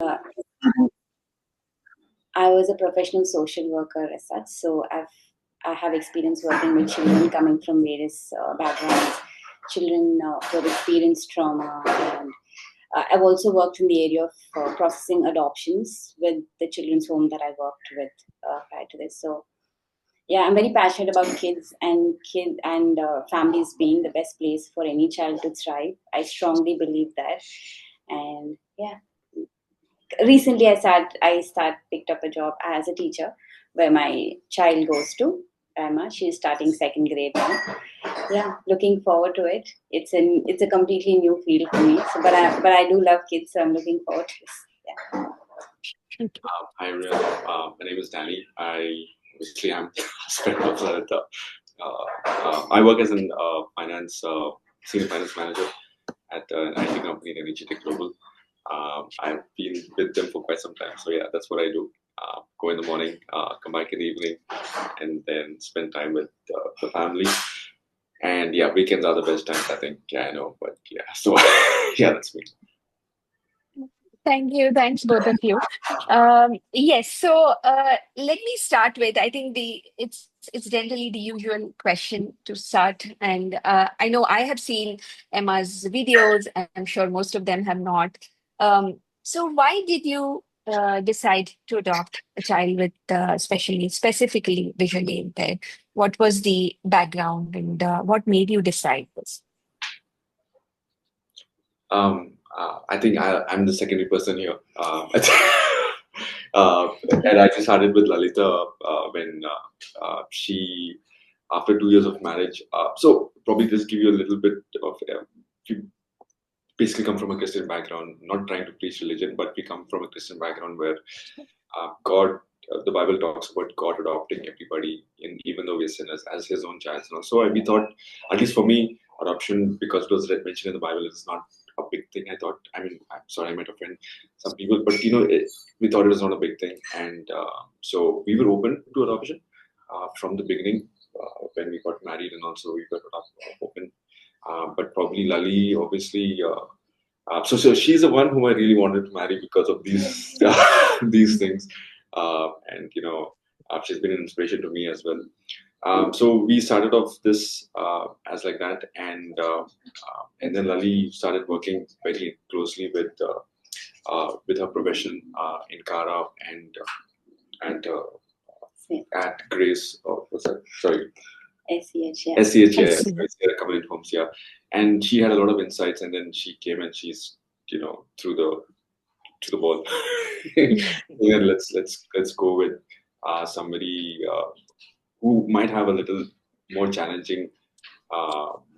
Uh, I was a professional social worker as such, so I have experience working with children coming from various backgrounds, children who have experienced trauma, and I've also worked in the area of processing adoptions with the children's home that I worked with prior to this. So yeah, I'm very passionate about kids and families being the best place for any child to thrive. I strongly believe that, and yeah, recently I picked up a job as a teacher where my child goes to Emma. She's starting second grade now. Yeah, looking forward to it. It's a completely new field for me. So, but I do love kids, so I'm looking forward to this. Yeah. Hi, everyone. My name is Danny. Obviously I'm husband of Lalitha. I work as an senior finance manager at an IT company in Tech Global. I've been with them for quite some time, so yeah, that's what I do. Go in the morning, come back in the evening, and then spend time with the family. And yeah, weekends are the best times, I think. Yeah, I know, but yeah, so yeah, that's me. Thank you. Thanks, both of you. Yes. So let me start with. I think it's generally the usual question to start, and I know I have seen Emma's videos, and I'm sure most of them have not. So why did you decide to adopt a child with specifically visually impaired? What was the background, and what made you decide this? I think I'm the secondary person here. And I just started with Lalitha when she, after 2 years of marriage. So probably just give you a little bit of. We basically come from a Christian background, not trying to preach religion, but we come from a Christian background where God, the Bible talks about God adopting everybody, even though we're sinners, as His own child. So we thought, at least for me, adoption, because it was mentioned in the Bible, is not a big thing. I thought, I mean, I'm sorry, I might offend some people, but we thought it was not a big thing, and so we were open to adoption from the beginning when we got married, and also we got open. But probably Lali, obviously. So she's the one whom I really wanted to marry because of these these things, and she's been an inspiration to me as well. So we started off this as like that, and then Lali started working very closely with her profession in Kara and at Grace. What's that? Sorry. SEH, yeah. SEH, yeah, Community Homes, yeah. And she had a lot of insights, and then she came and she's, threw the ball. Yeah, let's go with somebody who might have a little more challenging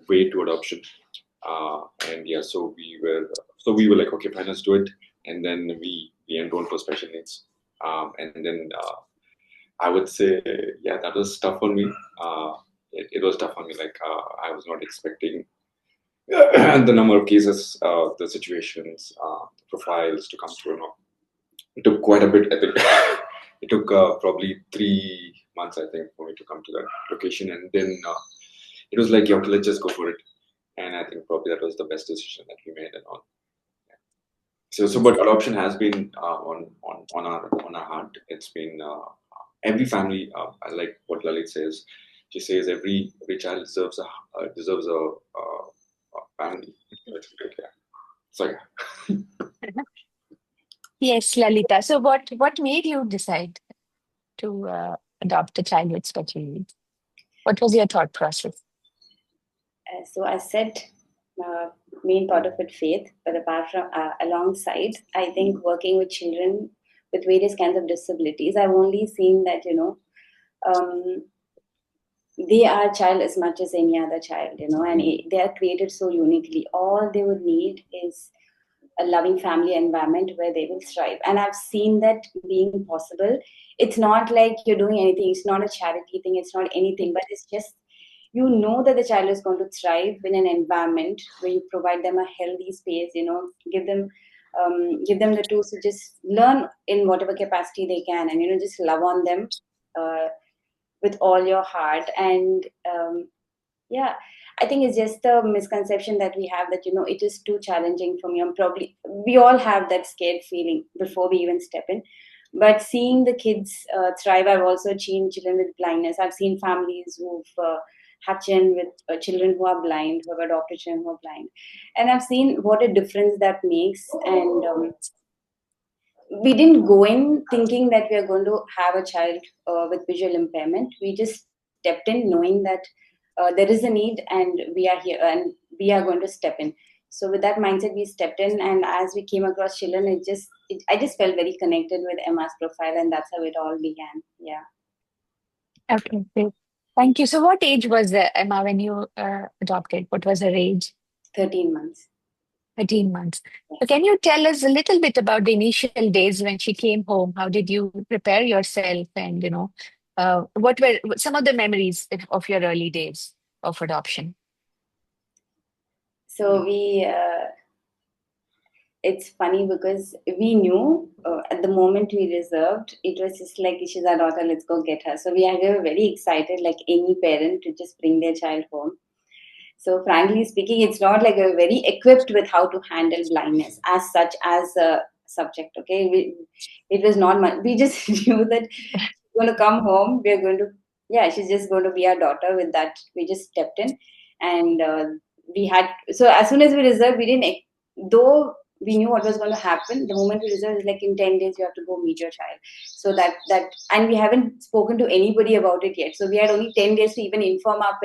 way to adoption. And yeah, so we were like, okay, fine, let's do it. And then we enrolled for special needs. And then I would say, yeah, that was tough on me. It was tough on me. Like I was not expecting the number of cases, the situations, profiles to come through. It took quite a bit. I think it took probably 3 months, I think, for me to come to that location, and then it was like, yeah, okay, let's just go for it. And I think probably that was the best decision that we made and all. Yeah. So, but adoption has been on our heart. It's been every family. I like what Lalit says. She says every child deserves a family. That's great, yeah. So yeah. Yes, Lalita. So what made you decide to adopt a child with special needs? What was your thought process? So I said, main part of it faith, but apart from alongside, I think working with children with various kinds of disabilities, I've only seen that um, they are a child as much as any other child, and they are created so uniquely. All they would need is a loving family environment where they will thrive. And I've seen that being possible. It's not like you're doing anything. It's not a charity thing. It's not anything, but it's just, that the child is going to thrive in an environment where you provide them a healthy space, give them the tools to just learn in whatever capacity they can, and, just love on them with all your heart. And yeah, I think it's just the misconception that we have that, it is too challenging for me. We all have that scared feeling before we even step in. But seeing the kids thrive, I've also seen children with blindness. I've seen families who've have children with children who are blind, who have adopted children who are blind. And I've seen what a difference that makes. And we didn't go in thinking that we are going to have a child with visual impairment. We just stepped in knowing that there is a need and we are here and we are going to step in. So with that mindset, we stepped in, and as we came across children, I just felt very connected with Emma's profile, and that's how it all began. Yeah, Okay, great. Thank you. So, what age was Emma when you adopted? What was her age? 13 months. 13 months. So, Yes. can you tell us a little bit about the initial days when she came home? How did you prepare yourself? And, what were some of the memories of your early days of adoption? So it's funny because we knew at the moment we reserved, it was just like, she's our daughter, let's go get her. So we were very excited, like any parent, to just bring their child home. So frankly speaking, it's not like we're very equipped with how to handle blindness as such as a subject. Okay, it was not much. We just knew that she's going to come home. We're going to, yeah, she's just going to be our daughter. With that, we just stepped in, and we had. So as soon as we reserved, we didn't. Though we knew what was going to happen, the moment we reserved is like, in 10 days you have to go meet your child. So and we haven't spoken to anybody about it yet. So we had only 10 days to even inform our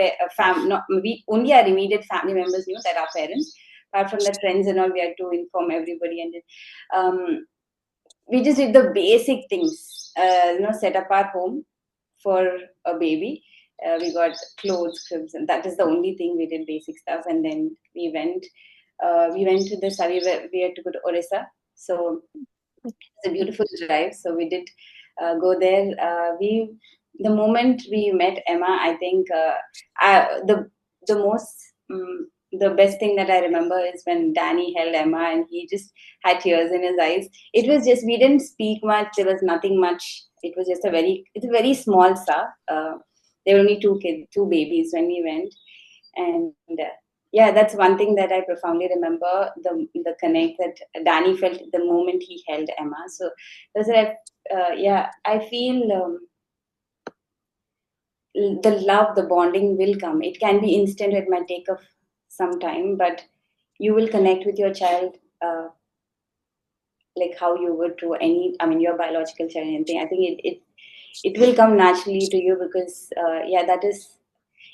not we only our immediate family members knew that our parents. Apart from the friends and all, we had to inform everybody, and we just did the basic things. Set up our home for a baby. We got clothes, cribs, and that is the only thing we did, basic stuff. And then we went. We went to the we had to go to Orissa. So it's a beautiful drive. So we did go there. The moment we met Emma, I think the most the best thing that I remember is when Danny held Emma and he just had tears in his eyes. It was just, we didn't speak much. There was nothing much. It was just it's a very small star. There were only two babies when we went, and yeah, that's one thing that I profoundly remember, the connect that Danny felt the moment he held Emma. So that's I feel the love, the bonding will come. It can be instant. It might take some time, but you will connect with your child like how you would to your biological child. Anything. I think it will come naturally to you because that is,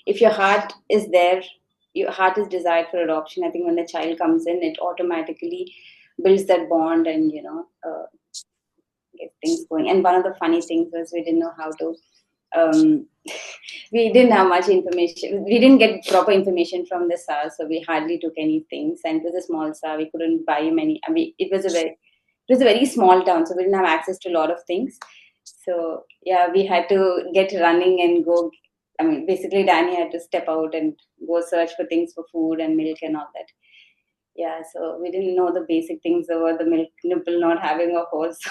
if your heart is there, your heart is desired for adoption. I think when the child comes in, it automatically builds that bond and get things going. And one of the funny things was we didn't know how to. We didn't have much information. We didn't get proper information from the SAR, so we hardly took any things. And it was a small SAR. We couldn't buy many. It was a very small town, so we didn't have access to a lot of things. So yeah, we had to get running and go. Basically, Danny had to step out and go search for things for food and milk and all that. Yeah, so we didn't know the basic things about the milk nipple not having a hole. So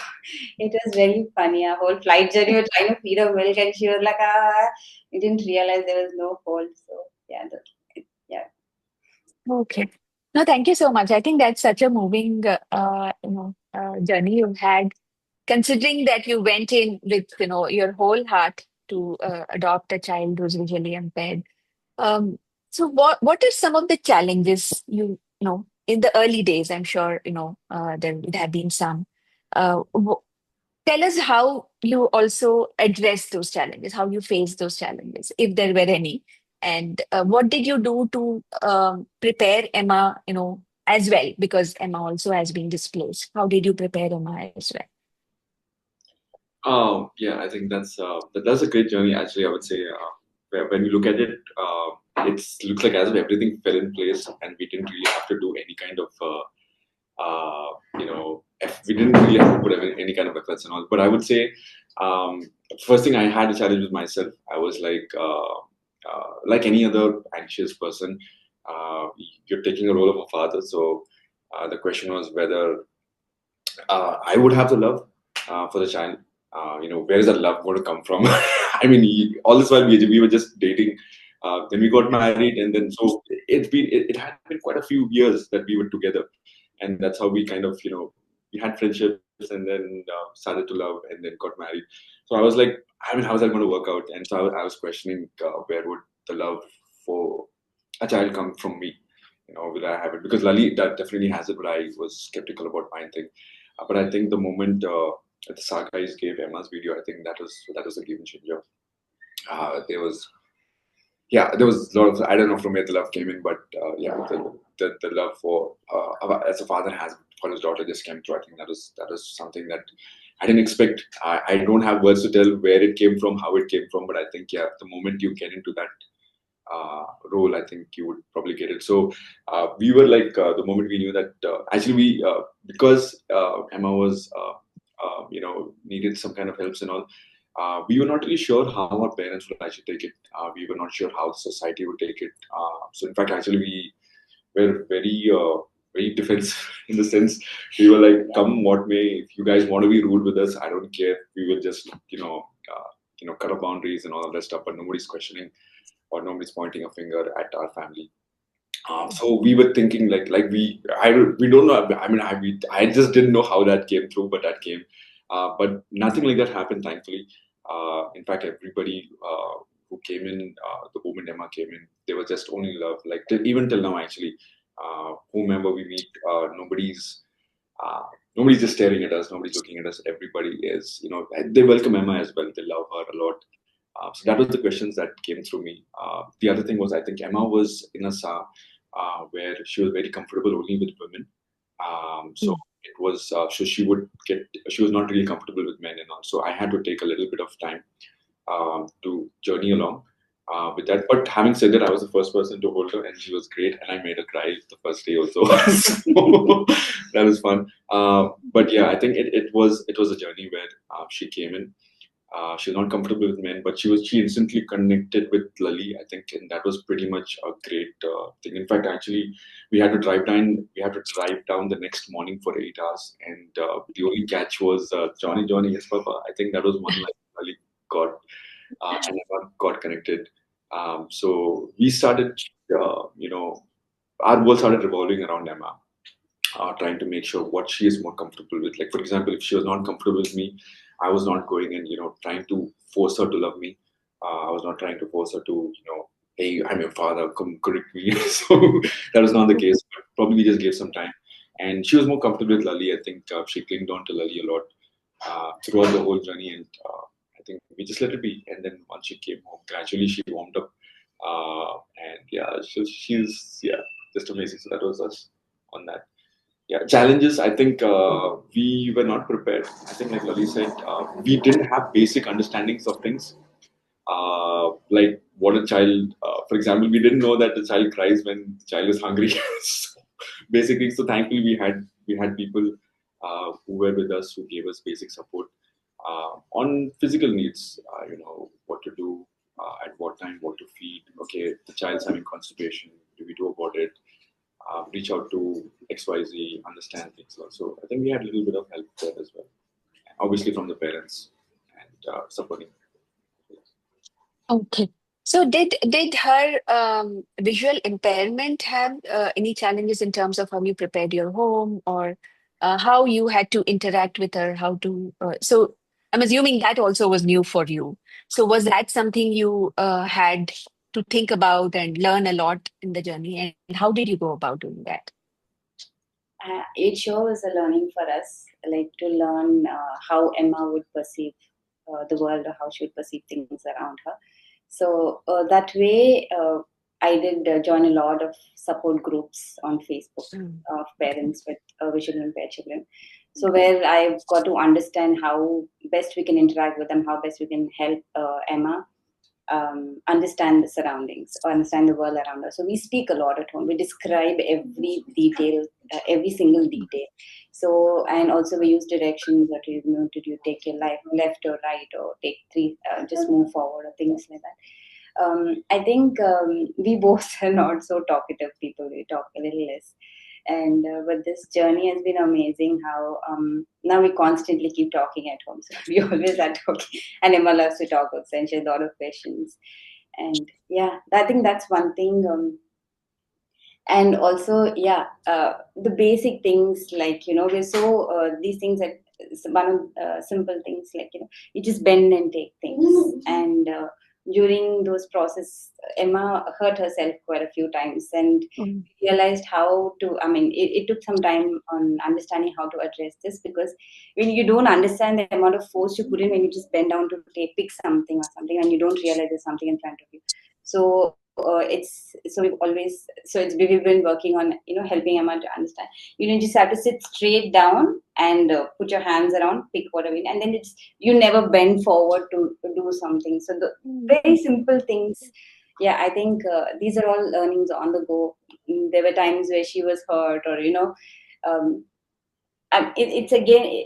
it was very funny. Our whole flight journey, we were trying to feed her milk, and she was like, we didn't realize there was no hole. So yeah, yeah. Okay. No, thank you so much. I think that's such a moving, journey you've had, considering that you went in with, your whole heart to adopt a child who's visually impaired. Um, so what are some of the challenges in the early days? I'm sure, there would have been some. Uh, w- Tell us how you also address those challenges, how you face those challenges, if there were any, and what did you do to prepare Emma, as well, because Emma also has been displaced. How did you prepare Emma as well? Yeah, I think that's a great journey. Actually, I would say when you look at it, it looks like as if everything fell in place, and we didn't really have to do any kind of we didn't really have to put any kind of efforts and all. But I would say, first thing, I had a challenge with myself. I was like any other anxious person, you're taking a role of a father. So the question was whether I would have the love for the child. Where is that love going to come from? All this while we were just dating. Then we got married, and then so it had been quite a few years that we were together, and that's how we kind of we had friendships, and then started to love, and then got married. So I was like, I mean, how's that going to work out? And so I was questioning where would the love for a child come from me? Will I have it? Because Lali that definitely has it, but I was skeptical about my thing. But I think the moment the Sarkais gave Emma's video, I think that was a game changer. There was there was a lot of, I don't know from where the love came in, but the love for as a father has for his daughter just came through. I think that was something that I didn't expect. I don't have words to tell where it came from, how it came from, but I think the moment you get into that role, I think you would probably get it. So we were like the moment we knew that actually we because Emma was needed some kind of helps and all. We were not really sure how our parents would actually take it. We were not sure how the society would take it. So in fact, actually, we were very defensive in the sense we were like, come what may, if you guys want to be rude with us, I don't care. We will just cut our boundaries and all of that stuff. But nobody's questioning or nobody's pointing a finger at our family. So we were thinking we don't know. I mean, I just didn't know how that came through, but that came. But nothing like that happened, thankfully. In fact, everybody who came in, the moment Emma came in, they were just only love. Like even till now, actually, whomever we meet, nobody's just staring at us. Nobody's looking at us. Everybody is, they welcome Emma as well. They love her a lot. So that was the questions that came through me. The other thing was, I think Emma was in a where she was very comfortable only with women. So it was so she was not really comfortable with men and all. So I had to take a little bit of time to journey along with that. But having said that, I was the first person to hold her, and she was great, and I made her cry the first day also. So that was fun. But yeah, I think it was a journey where she came in. She was not comfortable with men, but she instantly connected with Lali, I think, and that was pretty much a great thing. In fact, actually, we had to drive down. We had to drive down the next morning for 8 hours, and the only catch was Johnny, Johnny, yes, Papa. I think that was one line Lali got and everyone got connected. So we started, our world started revolving around Emma. Trying to make sure what she is more comfortable with. Like, for example, if she was not comfortable with me, I was not going and, trying to force her to love me. I was not trying to force her to, hey, I'm your father, come correct me. So that was not the case. But probably we just gave some time. And she was more comfortable with Lali. I think she clinged on to Lali a lot throughout the whole journey. And I think we just let it be. And then once she came home, gradually she warmed up. And yeah, she's just amazing. So that was us on that. Yeah, challenges. I think we were not prepared. I think, like Lali said, we didn't have basic understandings of things. Like what a child, for example, we didn't know that the child cries when the child is hungry. So, basically, so thankfully we had people who were with us who gave us basic support on physical needs. What to do at what time, what to feed. Okay, the child's having constipation. Do we do about it? Reach out to XYZ, understand things. So I think we had a little bit of help there as well. Obviously from the parents and supporting. Okay. So did her visual impairment have any challenges in terms of how you prepared your home or how you had to interact with her? So I'm assuming that also was new for you. So was that something you had to think about and learn a lot in the journey? And how did you go about doing that? It sure was a learning for us, like to learn how Emma would perceive the world or how she would perceive things around her. So that way, I did join a lot of support groups on Facebook of parents with visually impaired children. So where I've got to understand how best we can interact with them, how best we can help Emma understand the surroundings or understand the world around us. So we speak a lot at home. We describe every detail, every single detail. So, and also we use directions that did you take your life left or right or take three, just move forward or things like that. I think we both are not so talkative people. We talk a little less. And but this journey has been amazing. How now we constantly keep talking at home, so we always are talking. And Emma loves to talk also, and she has a lot of questions. And yeah, I think that's one thing. And also, yeah, the basic things, like, we're so these things that one of simple things, like, you just bend and take things. And during those process, Emma hurt herself quite a few times, and Mm. realized how to, it took some time on understanding how to address this, because when you don't understand the amount of force you put in when you just bend down to pick something or something, and you don't realize there's something in front of you. So we've been working on, helping Emma to understand. You just have to sit straight down and put your hands around, pick whatever, and then you never bend forward to do something. So the Mm. very simple things. Yeah, I think these are all learnings on the go. There were times where she was hurt, or um, it's again,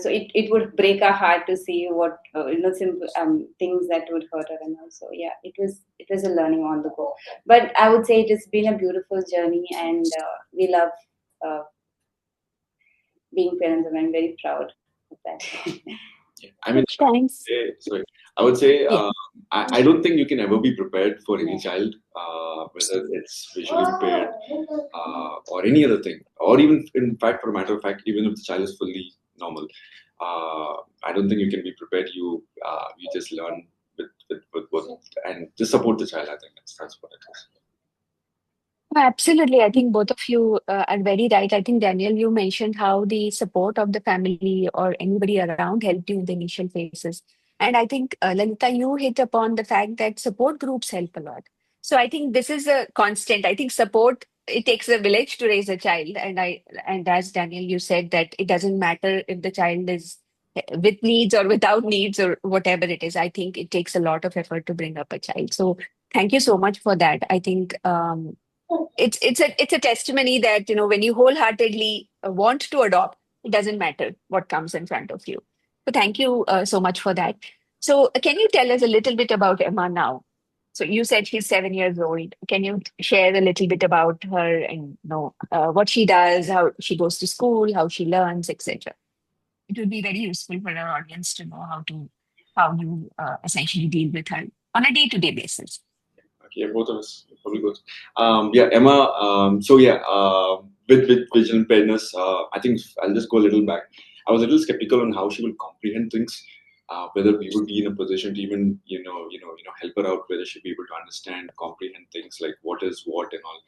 so it would break our heart to see what, simple things that would hurt her. And also, yeah, it was a learning on the go. But I would say it has been a beautiful journey, and we love uh, being parents, and I'm very proud of that. Yeah. I mean, Thanks. sorry. I would say Yeah. I don't think you can ever be prepared for any Yeah. child, whether it's visually impaired or any other thing, or even, in fact, for a matter of fact, even if the child is fully normal, I don't think you can be prepared. You just learn with what, and just support the child. I think that's what it is. Absolutely. I think both of you are very right. I think, Daniel, you mentioned how the support of the family or anybody around helped you in the initial phases. And I think, Lalita, you hit upon the fact that support groups help a lot. So I think this is a constant. I think support, it takes a village to raise a child. And as Daniel, you said that it doesn't matter if the child is with needs or without needs or whatever it is. I think it takes a lot of effort to bring up a child. So thank you so much for that. I think it's a testimony that when you wholeheartedly want to adopt, it doesn't matter what comes in front of you. So thank you so much for that. So can you tell us a little bit about Emma now? So you said she's 7 years old. Can you share a little bit about her, and what she does, how she goes to school, how she learns, etc.? It would be very useful for our audience to know how you essentially deal with her on a day-to-day basis. Okay, both of us, probably both. Yeah, Emma. So yeah, with visual impairness, I think I'll just go a little back. I was a little skeptical on how she will comprehend things, whether we would be in a position to even help her out, whether she'd be able to understand, comprehend things like what is what and all.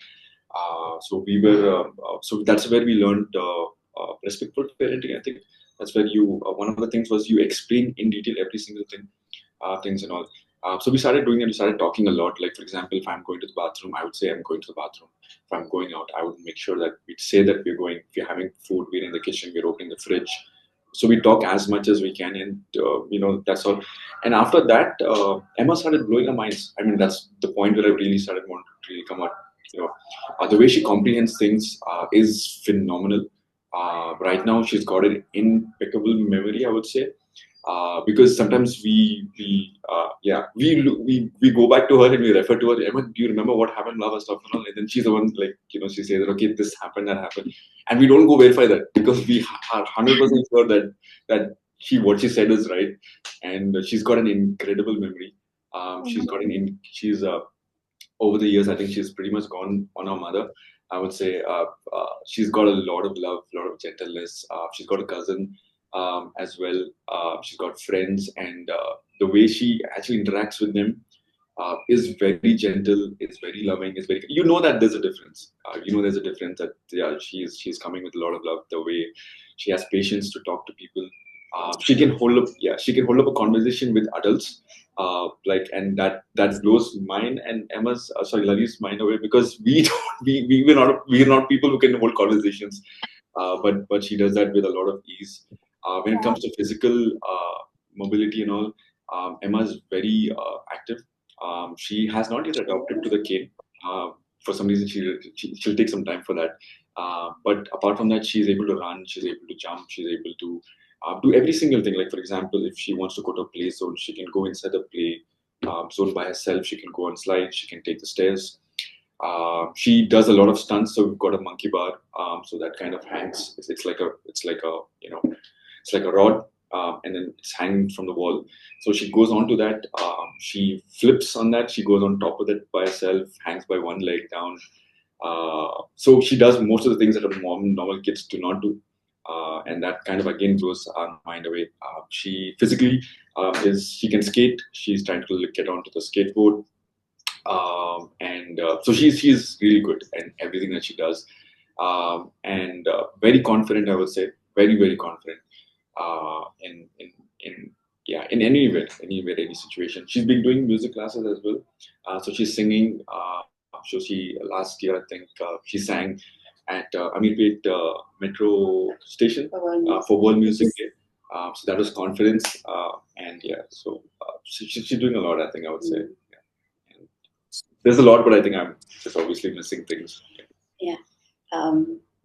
So that's where we learned respectful parenting. I think that's where one of the things was you explain in detail every single thing, things and all. So we started doing it. We started talking a lot. Like, for example, if I'm going to the bathroom, I would say I'm going to the bathroom. If I'm going out, I would make sure that we'd say that we're going. If we're having food, we're in the kitchen, we're opening the fridge. So we talk as much as we can, and that's all. And after that, Emma started blowing our minds. I mean, that's the point where I really started wanting to really come out. The way she comprehends things is phenomenal. Right now, she's got an impeccable memory, I would say. Because sometimes we go back to her and we refer to her. Emma, do you remember what happened? Blah blah stuff and all. And then she's the one, like, she says that, okay, this happened, that happened, and we don't go verify that because we are 100% sure that what she said is right, and she's got an incredible memory. She's over the years, I think she's pretty much gone on her mother. I would say she's got a lot of love, a lot of gentleness. She's got a cousin as well. She's got friends, and the way she actually interacts with them is very gentle, is very loving, is very. That there's a difference. There's a difference that, yeah, she's coming with a lot of love. The way she has patience to talk to people. She can hold up a conversation with adults, and that blows mine and Emma's, Lali's mind away, because we don't, we're not people who can hold conversations, but she does that with a lot of ease. When it comes to physical mobility and all, Emma's very active. She has not yet adopted to the cane. For some reason, she'll take some time for that. But apart from that, she's able to run, she's able to jump, she's able to do every single thing. Like, for example, if she wants to go to a play zone, she can go inside the play zone by herself. She can go on slides. She can take the stairs. She does a lot of stunts. So we've got a monkey bar. So that kind of hangs. It's like a rod. and then it's hanging from the wall. So she goes onto that. She flips on that. She goes on top of it by herself, hangs by one leg down. So she does most of the things that a normal kids do not do. And that kind of again blows our mind away. She physically she can skate. She's trying to get onto the skateboard. So she's really good in everything that she does, and very confident. I would say very confident in yeah, in anywhere, any situation. She's been doing music classes as well. So she's singing. So she last year I think she sang at Amirpet Metro Station for World Music Day. So that was confidence, and yeah. So she's doing a lot. I think I would say. There's a lot, but I think I'm just obviously missing things. Yeah.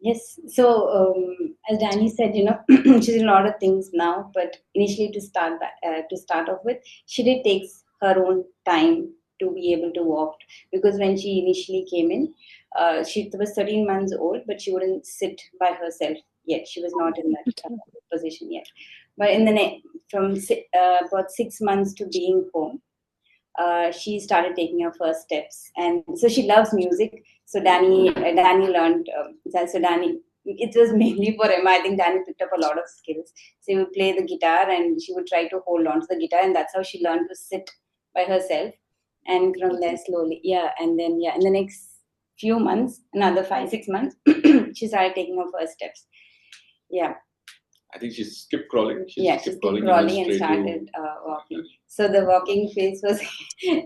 Yes. So as Danny said, she's doing a lot of things now, but initially to start off with, she did takes her own time to be able to walk, because when she initially came in, she was 13 months old, but she wouldn't sit by herself yet. She was not in that position yet. But from about 6 months to being home, she started taking her first steps, and so she loves music. So Danny learned. So Danny, it was mainly for Emma. I think Danny picked up a lot of skills. So he would play the guitar, and she would try to hold on to the guitar, and that's how she learned to sit by herself. And from there, slowly, and then in the next few months, another 5-6 months, she started taking her first steps. Yeah. I think she skipped crawling. She skipped crawling and started walking. So the walking phase was,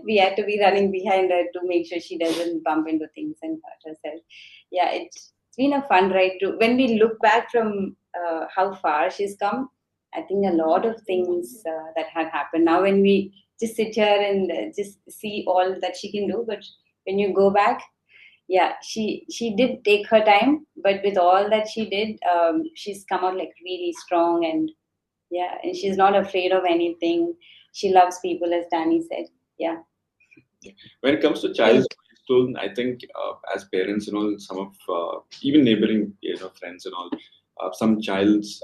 we had to be running behind her to make sure she doesn't bump into things and hurt herself. Yeah, it's been a fun ride too. When we look back from how far she's come, I think a lot of things that had happened. Now when we just sit here and just see all that she can do, but when you go back, she did take her time, but with all that she did, she's come out like really strong, and she's not afraid of anything. She loves people, as Danny said. Yeah. When it comes to child's milestone, I think as parents and all, some of even neighboring friends and all, some childs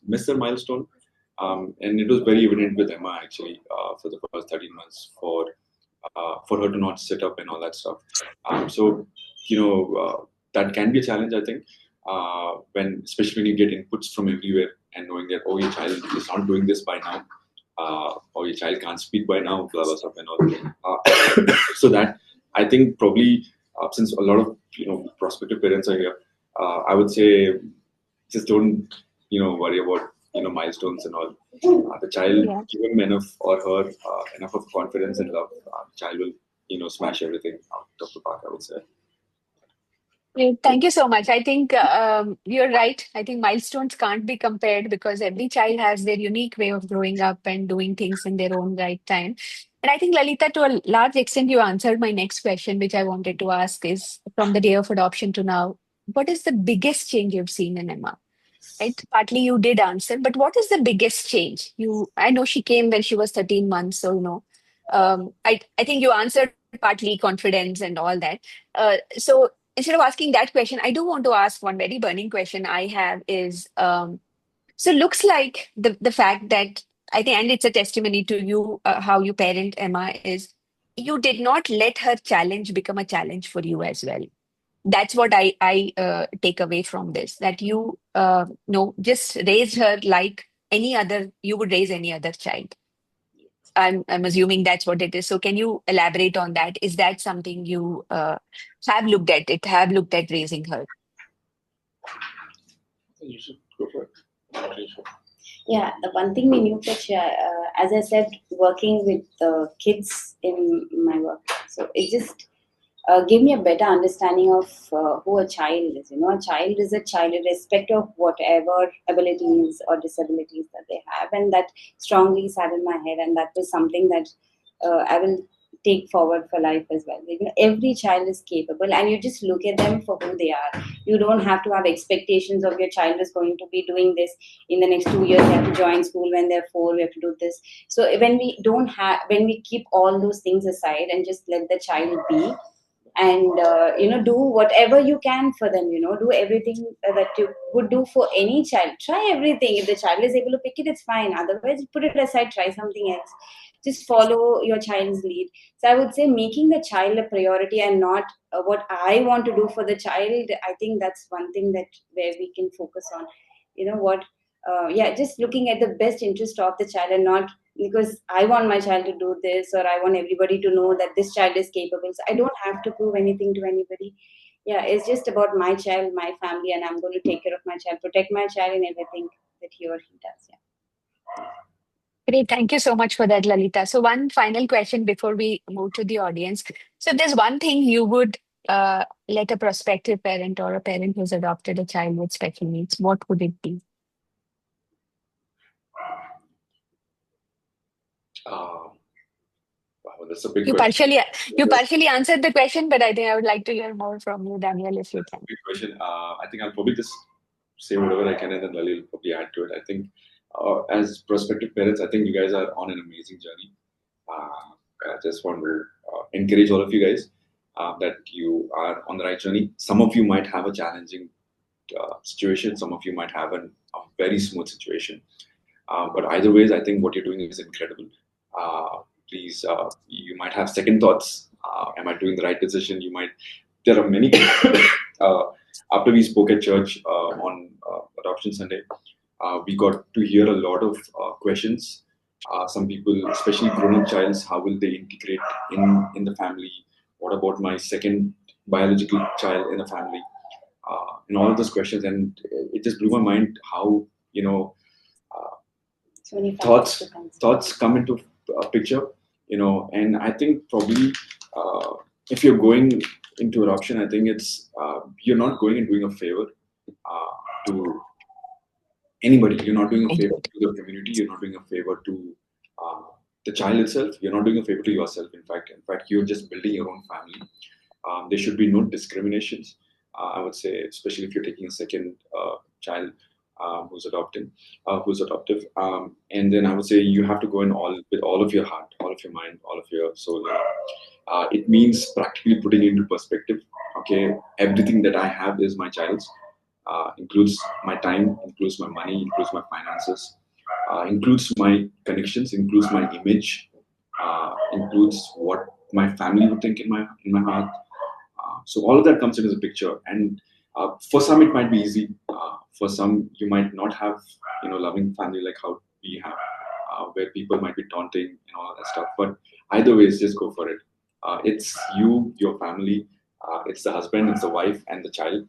miss their milestone, and it was very evident with Emma actually for the first 13 months for her to not sit up and all that stuff. So that can be a challenge, I think, especially when you get inputs from everywhere and knowing that, oh, your child is not doing this by now, or your child can't speak by now, blah blah stuff and all. So that, I think, probably since a lot of prospective parents are here, I would say just don't worry about milestones and all. The child, give him enough or her enough of confidence and love. The child will smash everything out of the park, I would say. Thank you so much. I think you're right. I think milestones can't be compared because every child has their unique way of growing up and doing things in their own right time. And I think, Lalita, to a large extent, you answered my next question, which I wanted to ask is, from the day of adoption to now, what is the biggest change you've seen in Emma? Right? Partly you did answer, but what is the biggest change? I know she came when she was 13 months, so I think you answered partly confidence and all that. So instead of asking that question, I do want to ask one very burning question I have is, so looks like the fact that I think, and it's a testimony to you, how you parent Emma, is you did not let her challenge become a challenge for you as well. That's what I take away from this, that you just raised her like you would raise any other child. I'm assuming that's what it is. So can you elaborate on that? Is that something you have looked at raising her? You should go for it. Yeah, the one thing we knew that, as I said, working with kids in my work, so it just gave me a better understanding of who a child is. A child is a child, irrespective of whatever abilities or disabilities that they have, and that strongly sat in my head, and that was something that I will take forward for life as well. Every child is capable, and you just look at them for who they are. You don't have to have expectations of your child is going to be doing this in the next 2 years. They have to join school when they're 4. We have to do this. So when we keep all those things aside and just let the child be, and do whatever you can for them. Do everything that you would do for any child. Try everything. If the child is able to pick it, it's fine. Otherwise, put it aside, try something else. Just follow your child's lead. So I would say making the child a priority and not what I want to do for the child. I think that's one thing that where we can focus on. What just looking at the best interest of the child, and not because I want my child to do this, or I want everybody to know that this child is capable. So I don't have to prove anything to anybody. Yeah, it's just about my child, my family, and I'm going to take care of my child, protect my child in everything that he or he does. Yeah. Great. Thank you so much for that, Lalita. So, one final question before we move to the audience. So, if there's one thing you would let a prospective parent or a parent who's adopted a child with special needs, what would it be? Wow, that's a big You question. partially answered the question, but I think I would like to hear more from you, Daniel, if you That's a can. big question. I think I'll probably just say whatever I can, and then Lali will probably add to it. I think, as prospective parents, I think you guys are on an amazing journey. I just want to encourage all of you guys that you are on the right journey. Some of you might have a challenging situation. Some of you might have a very smooth situation. But either ways, I think what you're doing is incredible. Please, you might have second thoughts. Am I doing the right decision? There are many. After we spoke at church on Adoption Sunday, we got to hear a lot of questions. Some people, especially grown-up childs, how will they integrate in the family? What about my second biological child in the family? And all of those questions, and it just blew my mind how So many thoughts come into a picture, and I think probably if you're going into adoption, I think it's you're not going and doing a favor to anybody. You're not doing a favor to the community. You're not doing a favor to the child itself. You're not doing a favor to yourself. In fact, you're just building your own family. There should be no discriminations. I would say, especially if you're taking a second child who's adoptive, and then I would say you have to go in with all of your heart, all of your mind, all of your soul. It means practically putting it into perspective. Okay, everything that I have is my child's. Includes my time, includes my money, includes my finances, includes my connections, includes my image, includes what my family would think in my heart. So all of that comes into the picture, and for some it might be easy. For some you might not have loving family like how we have, where people might be taunting and all of that stuff. But either ways, just go for it. It's you, your family. It's the husband, it's the wife, and the child,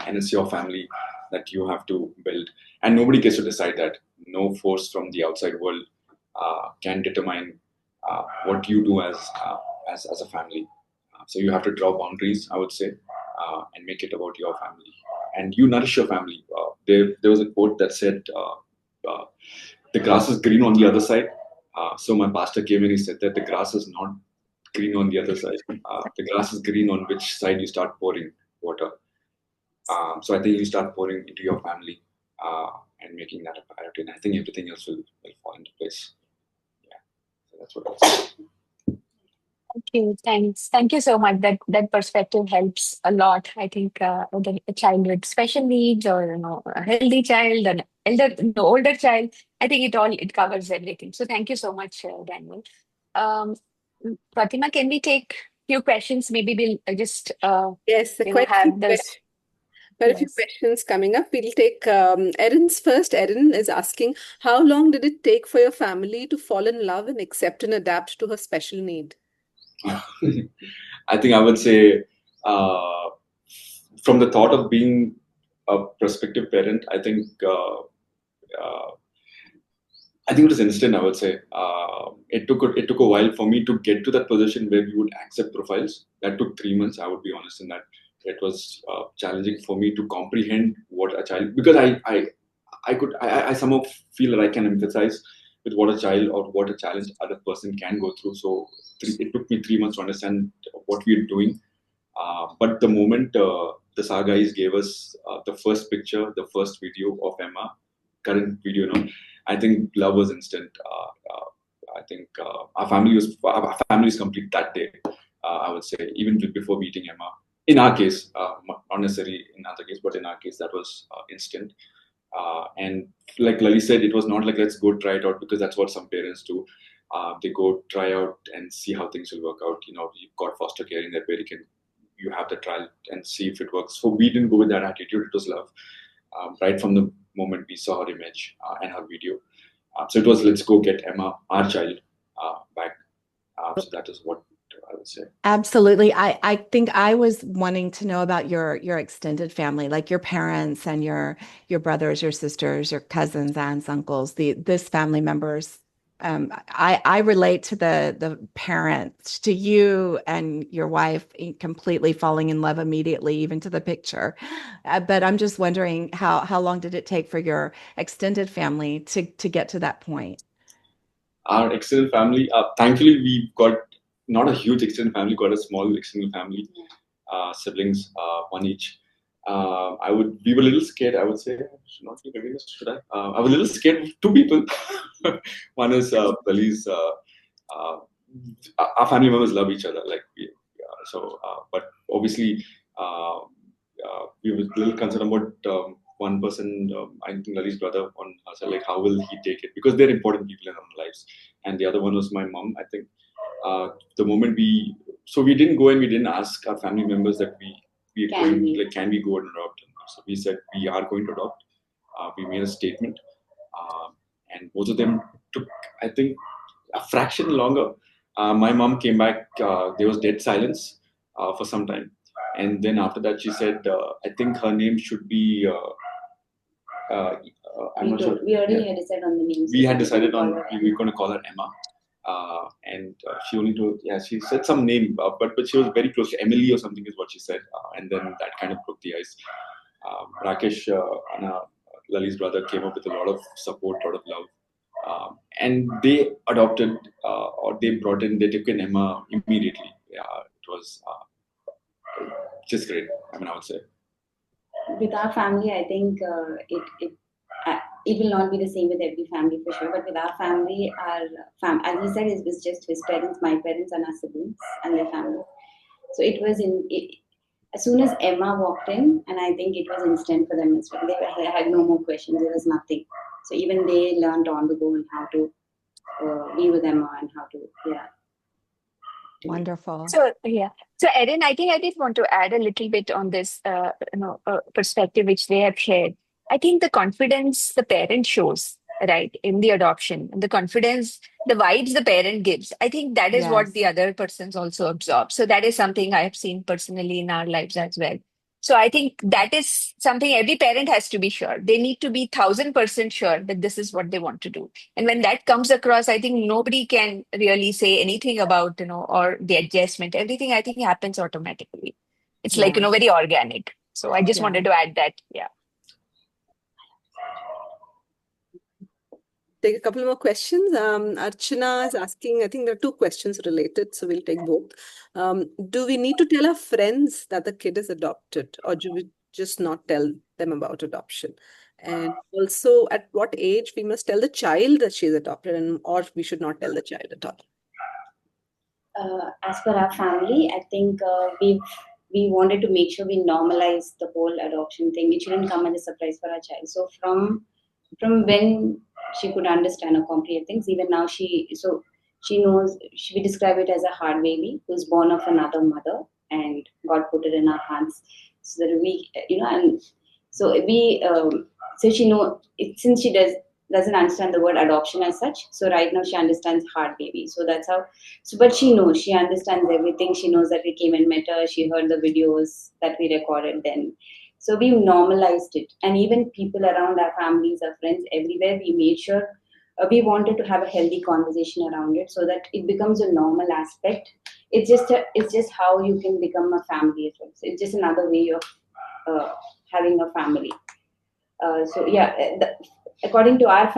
and it's your family that you have to build. And nobody gets to decide that. No force from the outside world can determine what you do as a family. So you have to draw boundaries, I would say, and make it about your family. And you nourish your family. There was a quote that said, "The grass is green on the other side." So my pastor came and he said that the grass is not green on the other side. The grass is green on which side you start pouring water. So I think you start pouring into your family and making that a priority, and I think everything else will fall into place. Yeah, so that's what I'll say. Okay, thanks. Thank you so much. That perspective helps a lot. I think a child with special needs, or a healthy child, an older child. I think it covers everything. So thank you so much, Daniel. Um, Fatima, can we take few questions? Maybe we'll just Yes, quite a few have this. Quite a few Yes. questions coming up. We'll take Erin's first. Erin is asking, how long did it take for your family to fall in love and accept and adapt to her special need? I think I would say from the thought of being a prospective parent, I think it was instant. I would say it took a while for me to get to that position where we would accept profiles. That took 3 months. I would be honest in that it was challenging for me to comprehend what a child, because I somehow feel that I can empathize with what a child or what a challenge other person can go through. So it took me 3 months to understand what we are doing. But the moment the SAR guys gave us the first picture, the first video of Emma, current video now, I think love was instant. I think our family was complete that day. I would say, even before meeting Emma. In our case, not necessarily in other case, but in our case, that was instant. And like Lali said, it was not like, let's go try it out, because that's what some parents do. They go try out and see how things will work out. You've got foster care in that where you have the trial and see if it works. So we didn't go with that attitude. It was love. Right from the moment we saw her image and her video. So it was, let's go get Emma, our child, back. So that is what I would say. Absolutely. I think I was wanting to know about your extended family, like your parents and your brothers, your sisters, your cousins, aunts, uncles, this family members. I relate to the parents, to you and your wife completely falling in love immediately, even to the picture. But I'm just wondering how long did it take for your extended family to get to that point? Our extended family, thankfully, we've got not a huge extended family, got a small extended family, siblings, one each. We were a little scared, I would say. Should not be doing this, should I? I was a little scared of two people. One is Lali's. Our family members love each other, but obviously, we were a little concerned about one person. I think Lali's brother on herself, like how will he take it? Because they're important people in our lives. And the other one was my mom. I think the moment we didn't go and we didn't ask our family members that can we go and adopt? So we said we are going to adopt. We made a statement, and both of them took, I think, a fraction longer. My mom came back. There was dead silence for some time, and then after that she said, "I think her name should be." I'm not sure. We already had decided on the name. We had decided on we were going to call her Emma. And she only told, she said some name, but she was very close to Emily or something is what she said. And then that kind of broke the ice. Rakesh, Lali's brother, came up with a lot of support, a lot of love. And they adopted, or they took in Emma immediately. Yeah, it was just great, I would say. With our family, I think it will not be the same with every family for sure, but with our family, as we said, it was just his parents, my parents, and our siblings and their family. So it was as soon as Emma walked in, and I think it was instant for them as well. They had no more questions. There was nothing. So even they learned on the go and how to be with Emma and how to, Wonderful. So Erin, I think I did want to add a little bit on this, perspective which they have shared. I think the confidence the parent shows, right, in the adoption, and the confidence, the vibes the parent gives, I think that is what the other persons also absorb. So that is something I have seen personally in our lives as well. So I think that is something every parent has to be sure. They need to be 1000% sure that this is what they want to do. And when that comes across, I think nobody can really say anything about, or the adjustment. Everything I think happens automatically. It's like, very organic. So I just wanted to add that. Yeah. Take a couple more questions. Archana is asking, I think there are two questions related, so we'll take both. Do we need to tell our friends that the kid is adopted, or do we just not tell them about adoption? And also, at what age we must tell the child that she's adopted, or we should not tell the child at all? As per our family, I think we wanted to make sure we normalize the whole adoption thing. It shouldn't come as a surprise for our child. So from when she could understand or comprehend things, even now she knows. We describe it as a hard baby who's born of another mother, and God put it in our hands so that we, and so she know it, since she doesn't understand the word adoption as such. So right now she understands hard baby. So that's how. So but she knows, she understands everything. She knows that we came and met her. She heard the videos that we recorded then. So we normalized it, and even people around our families, our friends, everywhere, we made sure we wanted to have a healthy conversation around it, so that it becomes a normal aspect. It's just how you can become a family as well. So it's just another way of having a family. According to our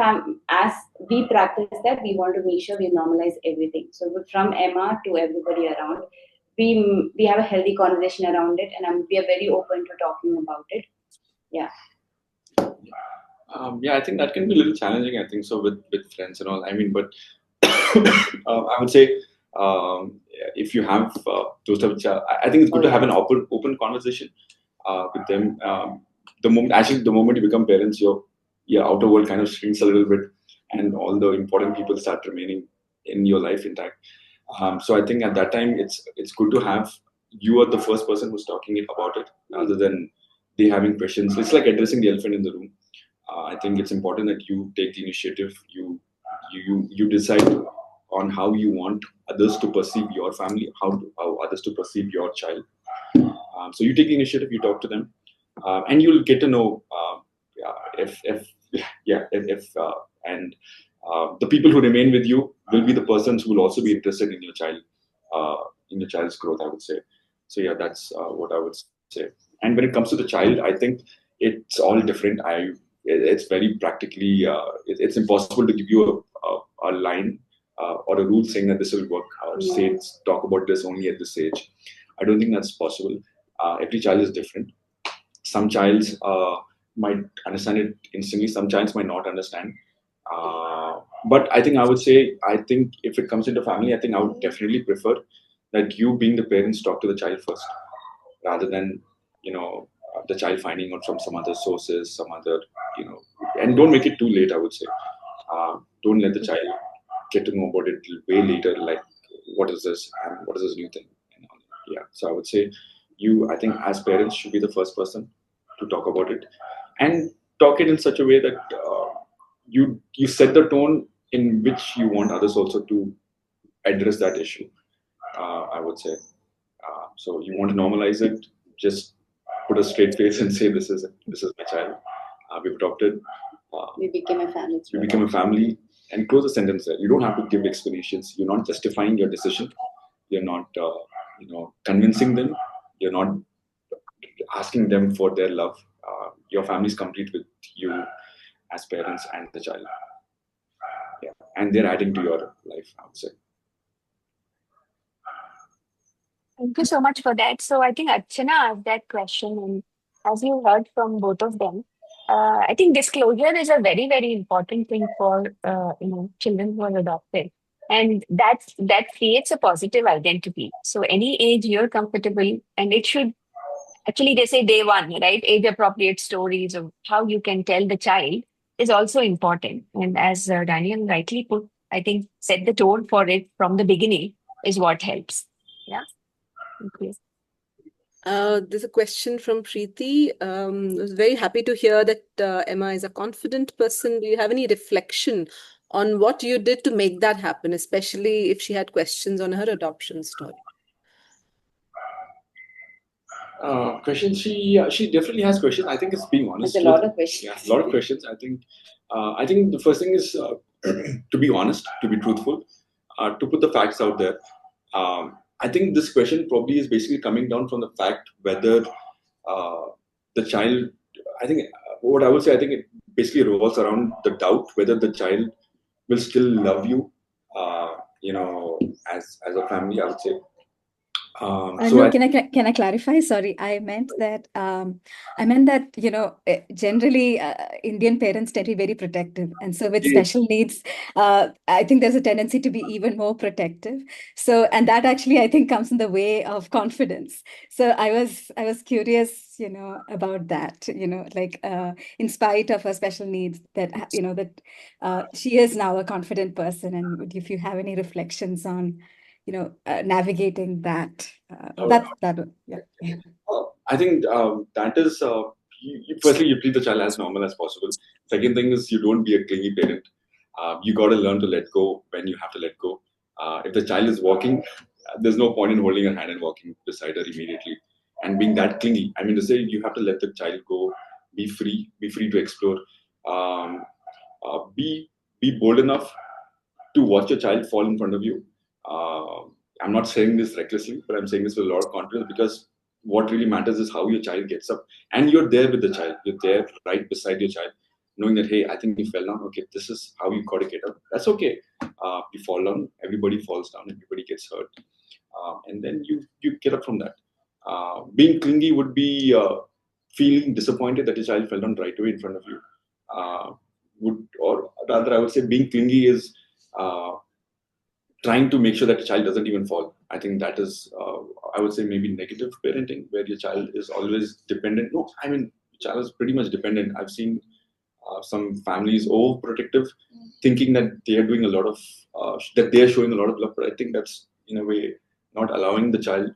as we practice that, we want to make sure we normalize everything. So from Emma to everybody around, we have a healthy conversation around it, and we are very open to talking about it. Yeah. I think that can be a little challenging. I think so with friends and all. But I would say if you have those type of I think it's good to have an open conversation with them. The moment you become parents, your outer world kind of shrinks a little bit, and all the important people start remaining in your life intact. So I think at that time it's good to have you are the first person who's talking about it, rather than they having questions. It's like addressing the elephant in the room. I think it's important that you take the initiative. You decide on how you want others to perceive your family, how others to perceive your child. So you take the initiative, you talk to them, and you'll get to know if and the people who remain with you will be the persons who will also be interested in your child's growth, I would say. So yeah, that's what I would say. And when it comes to the child, I think it's all different. It's very practically it's impossible to give you a line or a rule saying that this will work, or say talk about this only at this age. I don't think that's possible. Every child is different. Some childs might understand it instantly. Some childs might not understand. But I think if it comes into family, I think I would definitely prefer that you, being the parents, talk to the child first, rather than the child finding out from some other sources, some other and don't make it too late. I would say, don't let the child get to know about it way later. Like, what is this and what is this new thing? And yeah, so I would say I think as parents should be the first person to talk about it, and talk it in such a way that you set the tone in which you want others also to address that issue. I would say, so you want to normalize it, just put a straight face and say, this is my child. We've adopted. We became a family. We became a family, and close the sentence there. You don't have to give explanations. You're not justifying your decision. You're not convincing them. You're not asking them for their love. Your family is complete with you as parents and the child. Yeah, and they're adding to your life, I would say. Thank you so much for that. So I think Archana asked that question, and as you heard from both of them, I think disclosure is a very, very important thing for children who are adopted, and that creates a positive identity. So any age you're comfortable, and it should actually, they say day one, right? Age appropriate stories of how you can tell the child is also important. And as Daniel rightly put, I think set the tone for it from the beginning is what helps. Yeah. Thank you. There's a question from Preeti. I was very happy to hear that Emma is a confident person. Do you have any reflection on what you did to make that happen, especially if she had questions on her adoption story? Questions. She definitely has questions. I think it's being honest. There's a lot of questions. Yeah, a lot of questions. I think the first thing is to be honest, to be truthful, to put the facts out there. I think this question probably is basically coming down from the fact whether the child. I think what I would say. I think it basically revolves around the doubt whether the child will still love you. As a family, I would say. No, can I clarify? Sorry, I meant that generally Indian parents tend to be very protective, and so with special needs, I think there's a tendency to be even more protective. So, and that actually I think comes in the way of confidence. So I was curious, about that. In spite of her special needs, that she is now a confident person, and if you have any reflections on navigating that. Yeah. I think that is, firstly, you treat the child as normal as possible. Second thing is you don't be a clingy parent. You got to learn to let go when you have to let go. If the child is walking, there's no point in holding her hand and walking beside her immediately and being that clingy. I mean to say, you have to let the child go, be free to explore, be bold enough to watch your child fall in front of you. I'm not saying this recklessly, but I'm saying this with a lot of confidence, because what really matters is how your child gets up, and you're there with the child. You're there right beside your child, knowing that, hey, I think you fell down. Okay, this is how you got to get up. That's okay. You fall down. Everybody falls down. Everybody gets hurt, and then you get up from that. Being clingy would be feeling disappointed that your child fell down right away in front of you. Or rather, I would say being clingy is trying to make sure that the child doesn't even fall. I think that is, I would say, maybe negative parenting, where your child is always dependent. No, I mean, child is pretty much dependent. I've seen some families overprotective, thinking that they are doing a lot of, that they are showing a lot of love. But I think that's, in a way, not allowing the child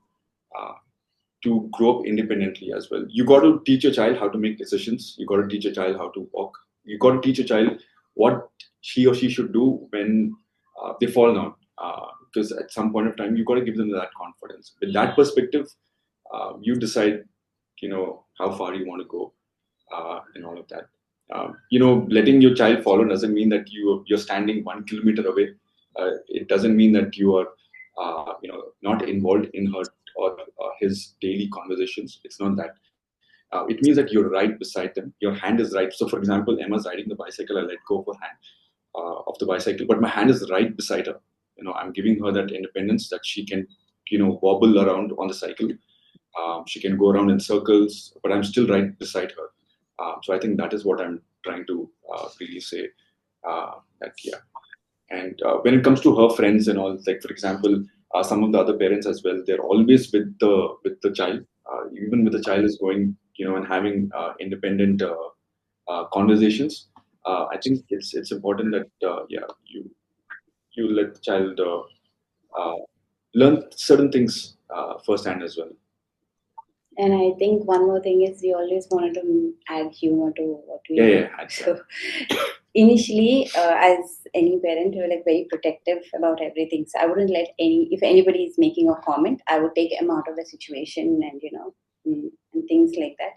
to grow up independently as well. You got to teach your child how to make decisions. You got to teach your child how to walk. You got to teach your child what he or she should do when they fall down. Because at some point of time, you got to give them that confidence. With that perspective, you decide, how far you want to go, and all of that. Letting your child follow doesn't mean that you're standing 1 kilometer away. It doesn't mean that you are, not involved in her or his daily conversations. It's not that. It means that you're right beside them. Your hand is right. So, for example, Emma's riding the bicycle. I let go of her hand of the bicycle, but my hand is right beside her. I'm giving her that independence that she can, wobble around on the cycle. She can go around in circles, but I'm still right beside her. So I think that is what I'm trying to really say. And when it comes to her friends and all, like for example, some of the other parents as well, they're always with the child, even with the child is going, and having independent conversations. I think it's important that you let the child learn certain things firsthand as well. And I think one more thing is we always wanted to add humor to what we do. So initially, as any parent, we were like very protective about everything. So I wouldn't let if anybody is making a comment, I would take them out of the situation and and things like that.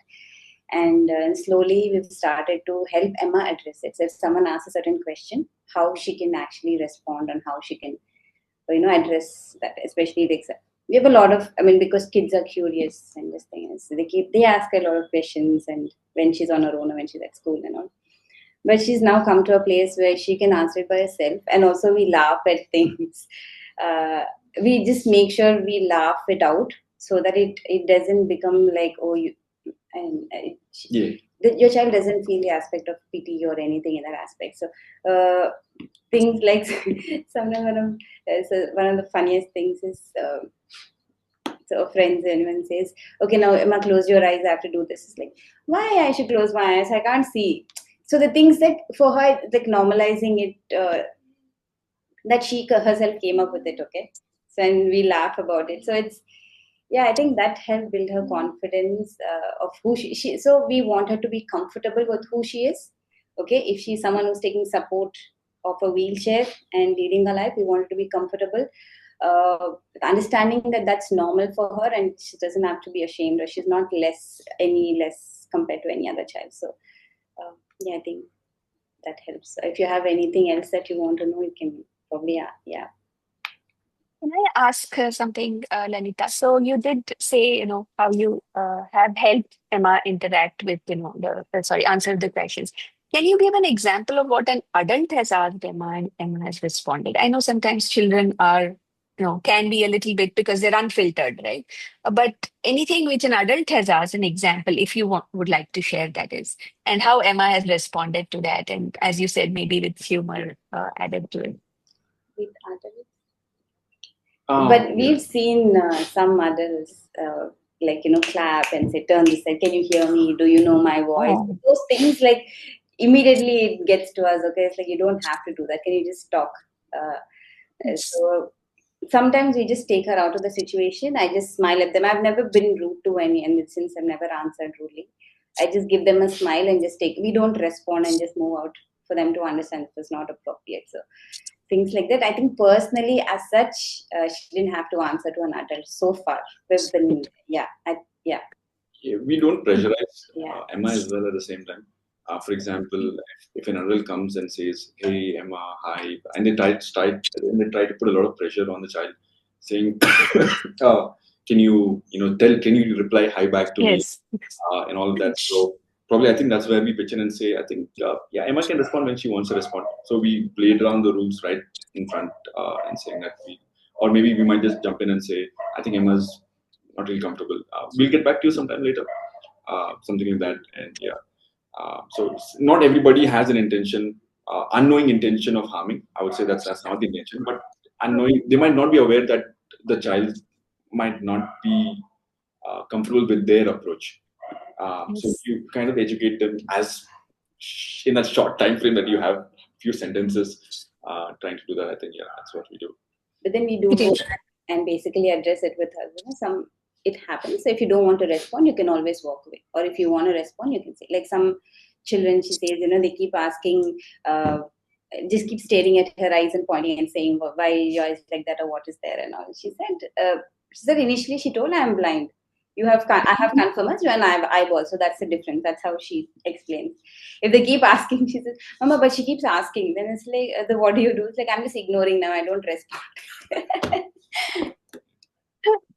And slowly we've started to help Emma address it. So if someone asks a certain question, how she can actually respond and how she can, address that, especially the exam. We have a lot of, because kids are curious and this thing is, they ask a lot of questions, and when she's on her own or when she's at school and all. But she's now come to a place where she can answer it by herself, and also we laugh at things. We just make sure we laugh it out so that it doesn't become like, your child doesn't feel the aspect of pity or anything in that aspect. So things like sometimes one of the funniest things is. So friends, anyone says, okay, now Emma, close your eyes, I have to do this. It's like, why I should close my eyes? I can't see. So the things that for her, like normalizing it, that she herself came up with it, okay? So, and we laugh about it. So I think that helped build her confidence of who she. So we want her to be comfortable with who she is, okay? If she's someone who's taking support of a wheelchair and leading her life, we want her to be comfortable. Understanding that that's normal for her, and she doesn't have to be ashamed, or she's not any less compared to any other child. So I think that helps. If you have anything else that you want to know, you can probably Can I ask something, Lalita? So you did say, how you have helped Emma interact with, answer the questions. Can you give an example of what an adult has asked Emma and Emma has responded? I know sometimes children are can be a little bit because they're unfiltered, right? But anything which an adult has asked, an example, if you would like to share, that is, and how Emma has responded to that. And as you said, maybe with humor added to it. With adults? But we've seen some adults, clap and say, turn this side, can you hear me? Do you know my voice? Oh. Those things, like, immediately it gets to us, okay? It's like, you don't have to do that. Can you just talk? So sometimes we just take her out of the situation. I just smile at them. I've never been rude to any, and since I've never answered rudely, I just give them a smile and just we don't respond and just move out for them to understand it was not appropriate. So things like that. I think personally, as such, she didn't have to answer to an adult so far. We've been, we don't pressurize Emma as well at the same time. For example, if an adult comes and says, "Hey, Emma, hi," and they try to put a lot of pressure on the child, saying, "Can you reply hi back to me?" And all of that. So probably I think that's where we pitch in and say, I think Emma can respond when she wants to respond. So we played around the rules right in front and saying that or maybe we might just jump in and say, I think Emma's not really comfortable. We'll get back to you sometime later, something like that. And so not everybody has an intention, unknowing intention of harming. I would say that's not the intention. But unknowing, they might not be aware that the child might not be comfortable with their approach. So Yes. you kind of educate them as in a short time frame that you have few sentences trying to do that. I think that's what we do. But then we do It go is. back and basically address it with her. It happens. So if you don't want to respond, you can always walk away. Or if you want to respond, you can say, like some children, she says, they keep asking, just keep staring at her eyes and pointing and saying, why your eyes like that, or what is there and all. She said initially she told, I am blind. I have conformance and I have eyeballs, so that's the difference. That's how she explains. If they keep asking, she says, Mama, but she keeps asking. Then it's like, what do you do? It's like, I'm just ignoring them. I don't respond.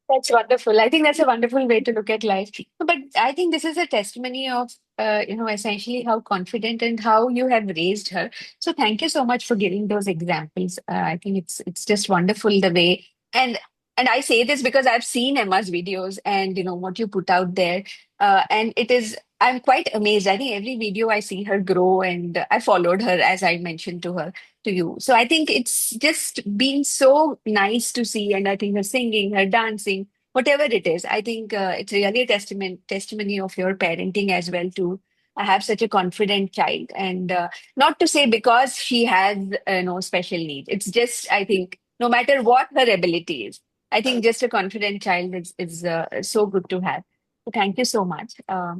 That's wonderful. I think that's a wonderful way to look at life. But I think this is a testimony of, essentially how confident and how you have raised her. So thank you so much for giving those examples. I think it's just wonderful the way, and and I say this because I've seen Emma's videos and what you put out there, and it is. I'm quite amazed. I think every video I see her grow, and I followed her as I mentioned to you. So I think it's just been so nice to see, and I think her singing, her dancing, whatever it is, I think it's really a testimony of your parenting as well to have such a confident child, and not to say because she has no special needs. It's just I think no matter what her ability is, I think just a confident child is so good to have. So thank you so much.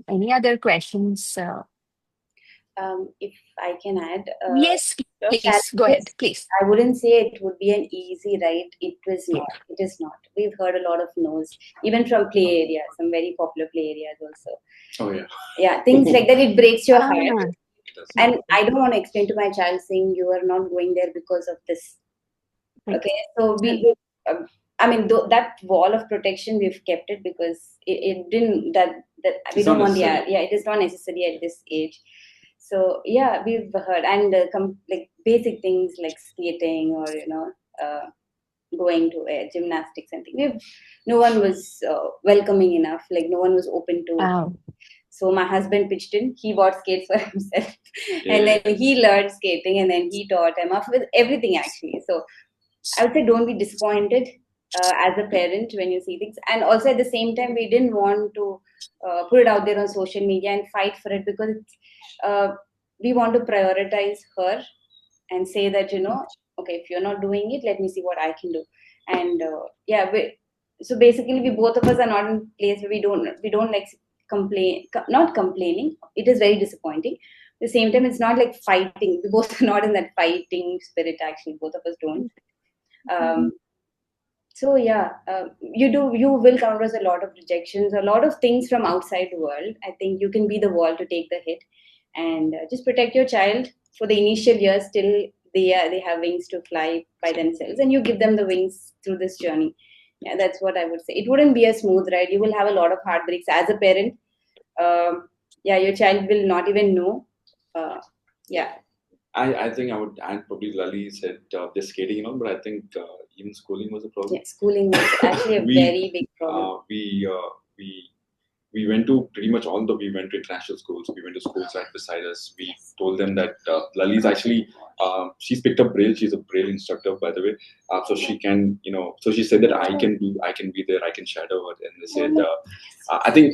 Any other questions? If I can add, Yes, please go ahead, challenges, please. I wouldn't say it would be an easy ride. It was Yeah. not. It is not. We've heard a lot of no's, even from play areas, some very popular play areas also. Oh yeah. Yeah, things like that. It breaks your Ah, heart. And I don't want to explain to my child saying you are not going there because of this. right. Okay, so that wall of protection, we've kept it because it didn't that we It's don't not want necessary. it is not necessary at this age. So yeah, we've heard, and like basic things like skating or going to gymnastics and things. No one was welcoming enough. Like no one was open to. Wow. So my husband pitched in. He bought skates for himself, Yeah. and then he learned skating, and then he taught him off with everything actually. So I would say don't be disappointed as a parent when you see things. And also at the same time, we didn't want to put it out there on social media and fight for it because we want to prioritize her and say that, okay, if you're not doing it, let me see what I can do. And so basically, we both of us are not in a place where we don't like not complaining. It is very disappointing. At the same time, it's not like fighting. We both are not in that fighting spirit. Actually, both of us don't. So yeah, you will come across a lot of rejections, a lot of things from outside the world. I think you can be the wall to take the hit, and just protect your child for the initial years till they have wings to fly by themselves, and you give them the wings through this journey. Yeah, that's what I would say. It wouldn't be a smooth ride. You will have a lot of heartbreaks as a parent. Your child will not even know. Yeah. I think I would add probably Lali said just skating, but I think even schooling was a problem. Yeah, schooling was actually a very big problem. We went to pretty much we went to international schools. We went to schools right beside us. We told them that Lali's actually she's picked up Braille. She's a Braille instructor, by the way. So she can, so she said that I can be there. I can shadow her. And they said, I think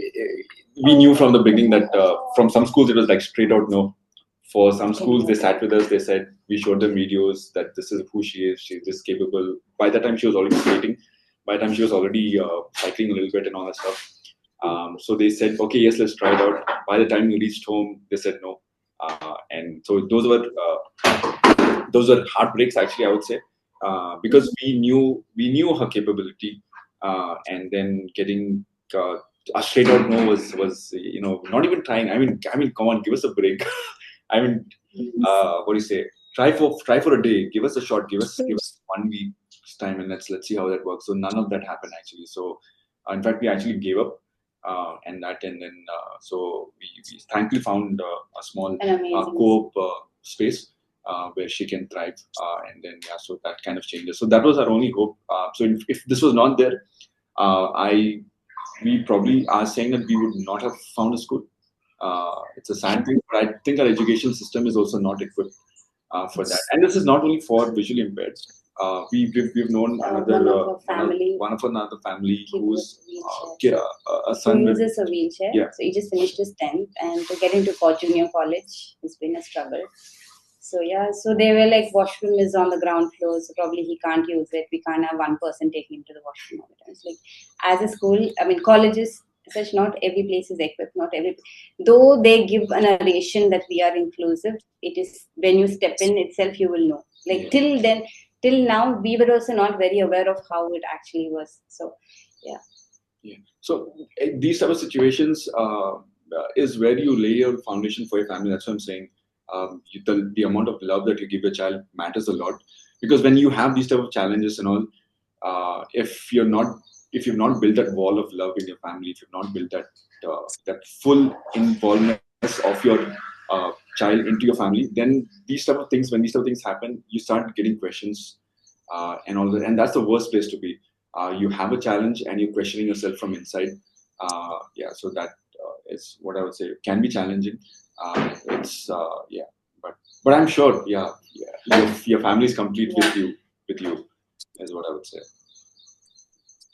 we knew from the beginning that from some schools it was like straight out no. For some schools, they sat with us. They said we showed them videos that this is who she is. She's this capable. By that time, she was already skating. By the time, she was already cycling a little bit and all that stuff. So they said, okay, yes, let's try it out. By the time we reached home, they said no. And so those were heartbreaks, actually, I would say, because we knew her capability, and then getting a straight out no was not even trying. I mean, come on, give us a break. I mean, what do you say? Try for a day. Give us a shot. Give us 1 week's time, and let's see how that works. So none of that happened actually. So in fact, we actually gave up, and then so we thankfully found a small co-op space where she can thrive, and then so that kind of changes. So that was our only hope. So if this was not there, we probably are saying that we would not have found a school. It's a sad thing, but I think our education system is also not equipped for that. And this is not only for visually impaired. we've known one of another family who's a who son with, uses a wheelchair. yeah. So he just finished his 10th, and to get into junior college has been a struggle. So yeah, so they were like, washroom is on the ground floor, so probably he can't use it. We can't have one person taking him to the washroom all the time. It's like, as a school, I mean, colleges, such not every place is equipped, not every, though they give a narration that we are inclusive, it is when you step in itself, you will know. Like till then, till now, we were also not very aware of how it actually was. So yeah. Yeah. So these type of situations is where you lay your foundation for your family. That's what I'm saying. The amount of love that you give your child matters a lot, because when you have these type of challenges and all, if you've not built that wall of love in your family, if you've not built that full involvement of your child into your family, then when these type of things happen, you start getting questions and all that, and that's the worst place to be. You have a challenge and you're questioning yourself from inside. So that is what I would say can be challenging. But I'm sure, your family is complete with you is what I would say.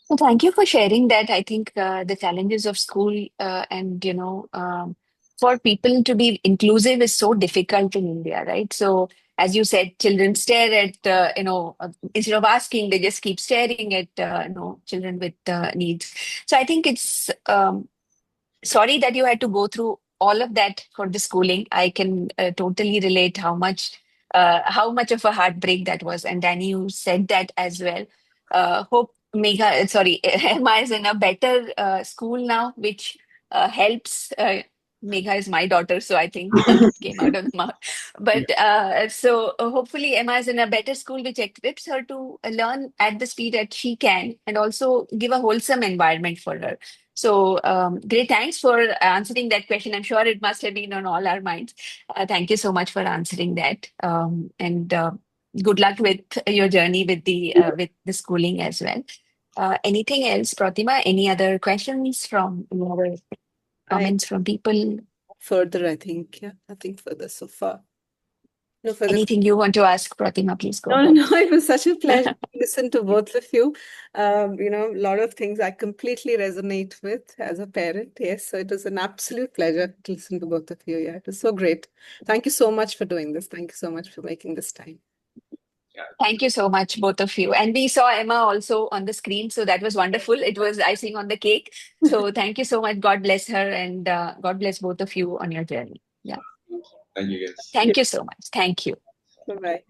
Well, thank you for sharing that. I think the challenges of school and for people to be inclusive is so difficult in India, right? So as you said, children stare at instead of asking, they just keep staring at children with needs. So I think it's sorry that you had to go through all of that for the schooling. I can totally relate how much of a heartbreak that was. And Danny, you said that as well. Hope Emma is in a better school now, which helps. Megha is my daughter, so I think it came out of the mouth. But so hopefully Emma is in a better school, which equips her to learn at the speed that she can, and also give a wholesome environment for her. So great, thanks for answering that question. I'm sure it must have been on all our minds. Thank you so much for answering that, and good luck with your journey with the schooling as well. Anything else, Pratima? Any other questions from any other comments from people? Further, I think, nothing further so far. No further. Anything you want to ask, Pratima? Please go No, ahead. no, it was such a pleasure to listen to both of you. A lot of things I completely resonate with as a parent. Yes, so it was an absolute pleasure to listen to both of you. Yeah, it was so great. Thank you so much for doing this. Thank you so much for making this time. Thank you so much, both of you. And we saw Emma also on the screen, so that was wonderful. It was icing on the cake. So thank you so much. God bless her, and God bless both of you on your journey. Yeah. Thank you, guys. Thank you so much. Thank you. Bye-bye.